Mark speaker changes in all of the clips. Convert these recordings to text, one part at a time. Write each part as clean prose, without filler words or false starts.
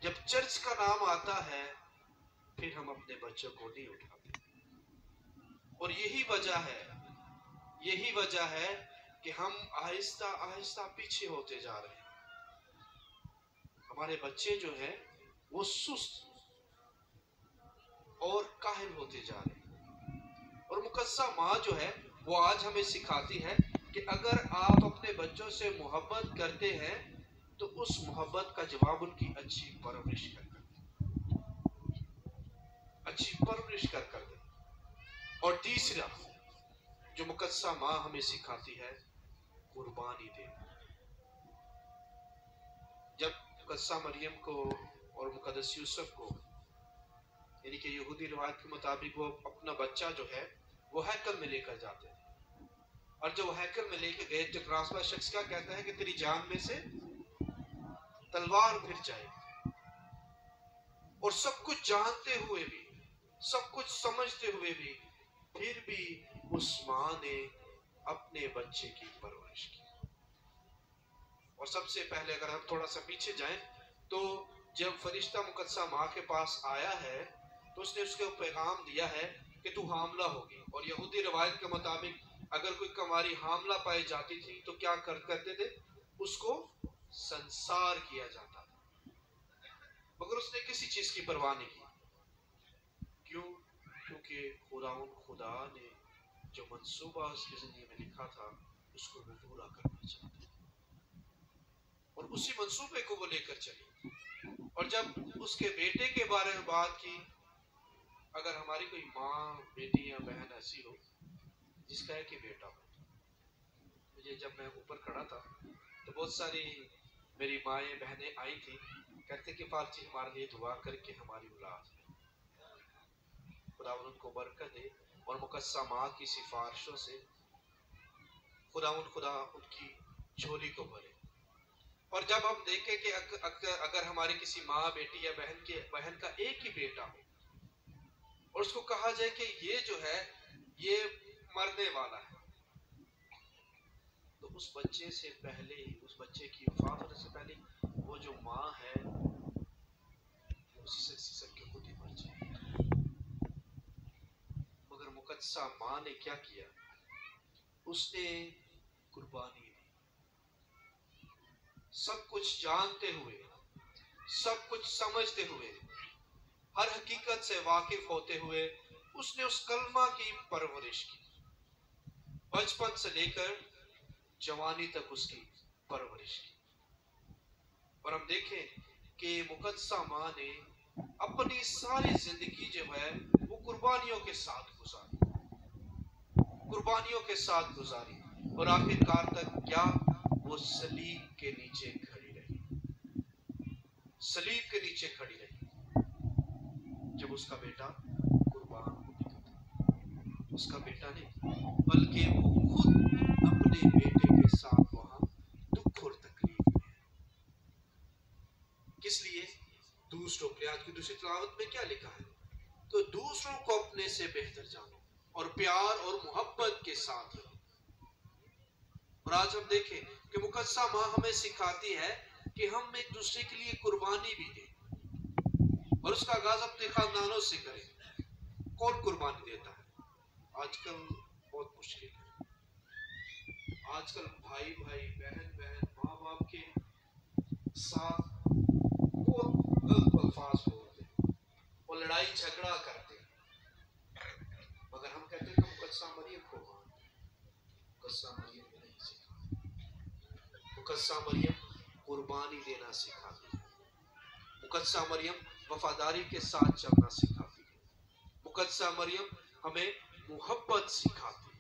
Speaker 1: جب چرچ کا نام آتا ہے پھر ہم اپنے بچوں کو نہیں اٹھاتے، اور یہی وجہ ہے کہ ہم آہستہ آہستہ پیچھے ہوتے جا رہے ہیں۔ ہمارے بچے جو ہیں وہ سست اور کاہل ہوتے جا رہے ہیں، اور مقدسہ ماں جو ہے وہ آج ہمیں سکھاتی ہے کہ اگر آپ اپنے بچوں سے محبت کرتے ہیں تو اس محبت کا جواب ان کی اچھی پرورش کر دیں۔ اور تیسرا جو مقدسہ ماں ہمیں سکھاتی ہے، قربانی دینا۔ جب مقدسہ مریم کو اور مقدس یوسف کو، یعنی کہ یہودی روایت کے مطابق وہ اپنا بچہ جو ہے وہ ہیکل میں لے کر جاتے ہیں، اور جب وہ ہیکل میں لے کے گئے تو راسبہ شخص کیا کہتا ہے کہ تیری جان میں سے تلوار پھر جائے گی، اور سب کچھ جانتے ہوئے بھی، سب کچھ سمجھتے ہوئے بھی، پھر بھی اس ماں نے اپنے بچے کی پرورش کی۔ اور سب سے پہلے اگر ہم تھوڑا سا پیچھے جائیں تو جب فرشتہ مقدسہ ماں کے پاس آیا ہے تو اس نے اس کو پیغام دیا ہے کہ تو حاملہ ہوگی، اور یہودی روایت کے مطابق اگر کوئی کنواری حاملہ پائی جاتی تھی تو کیا کرتے تھے؟ اس کو سنسار کیا جاتا تھا، مگر اس نے کسی چیز کی پرواہ نہیں کی۔ کیوں؟ کیونکہ خدا نے جو منصوبہ اس کی زندگی میں لکھا تھا اس کو وہ پورا کرنا چاہتا تھا، اور اسی منصوبے کو وہ لے کر چلی۔ اور جب اس کے بیٹے کے بارے میں بات کی، اگر ہماری کوئی ماں، بیٹی یا بہن ایسی ہو جس کا ایک ہی بیٹا ہو، مجھے جب میں اوپر کھڑا تھا تو بہت ساری میری مائیں بہنیں آئی تھی، کہتے کہ پالچی ہمارے لیے دعا کر کے ہماری اولاد، خدا ان کو برکت دے، اور مقدسہ ماں کی سفارشوں سے خدا ان کی جھولی کو بھرے۔ اور جب ہم دیکھیں کہ اگر ہماری کسی ماں، بیٹی یا بہن کا ایک ہی بیٹا ہو اور اس کو کہا جائے کہ یہ جو ہے یہ مرنے والا ہے، تو اس بچے سے پہلے ہی، اس بچے کی وفات ہونے سے پہلے وہ جو ماں ہے اسی سے سسک کے خود ہی مر جائے۔ مگر مقدسہ ماں نے کیا کیا؟ اس نے قربانی دی، سب کچھ جانتے ہوئے، سب کچھ سمجھتے ہوئے، ہر حقیقت سے واقف ہوتے ہوئے اس نے اس کلمہ کی پرورش کی، بچپن سے لے کر جوانی تک اس کی پرورش کی۔ اور ہم دیکھیں کہ مقدسہ ماں نے اپنی ساری زندگی جو ہے وہ قربانیوں کے ساتھ گزاری، اور آخر کار تک کیا؟ وہ صلیب کے نیچے کھڑی رہی، جب اس کا بیٹا قربان ہونے کا تھا۔ اس کا بیٹا نہیں بلکہ وہ خود اپنے بیٹے کے ساتھ وہاں دکھ اور تکلیف میں ہے۔ کس لیے؟ دوسروں کے لیے۔ آج کی دوسری تلاوت میں کیا لکھا ہے؟ تو دوسروں کو اپنے سے بہتر جانو اور پیار اور محبت کے ساتھ رہو۔ اور آج ہم دیکھیں کہ مقدسہ ماں ہمیں سکھاتی ہے کہ ہم ایک دوسرے کے لیے قربانی بھی دیں، اور اس کا آغاز اپنے خاندانوں سے کریں۔ کون قربانی دیتا ہے؟ آج کل بہت مشکل ہے۔ آج کل بھائی، بہن، ماں باپ کے ساتھ بہت غلط الفاظ بولتے ہیں اور لڑائی جھگڑا کرتے ہیں، مگر ہم کہتے ہیں کہ مقدسہ مریم کو مان۔ مقدسہ مریم نے نہیں سکھایا۔ مقدسہ مریم قربانی دینا سکھاتی ہے۔ مقدسہ مریم وفاداری کے ساتھ چلنا سکھاتی ہے۔ مقدسہ مریم ہمیں محبت سکھاتی ہے۔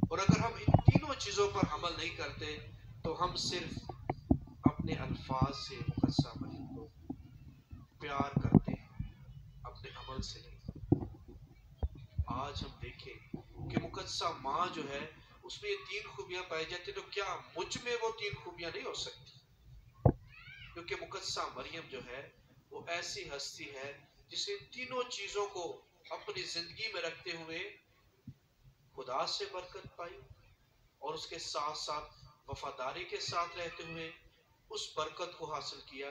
Speaker 1: اور اگر ہم ان تینوں چیزوں پر عمل نہیں کرتے تو ہم صرف اپنے الفاظ سے مقدسہ مریم کو پیار کرتے ہیں، اپنے عمل سے نہیں۔ آج ہم دیکھیں کہ مقدسہ ماں جو ہے اس میں یہ 3 خوبیاں پائی جاتی، تو کیا مجھ میں وہ 3 خوبیاں نہیں ہو سکتی؟ کیونکہ مقدسہ مریم جو ہے وہ ایسی ہستی ہے جس نے تینوں چیزوں کو اپنی زندگی میں رکھتے ہوئے خدا سے برکت پائی، اور اس کے ساتھ ساتھ وفاداری کے ساتھ رہتے ہوئے اس برکت کو حاصل کیا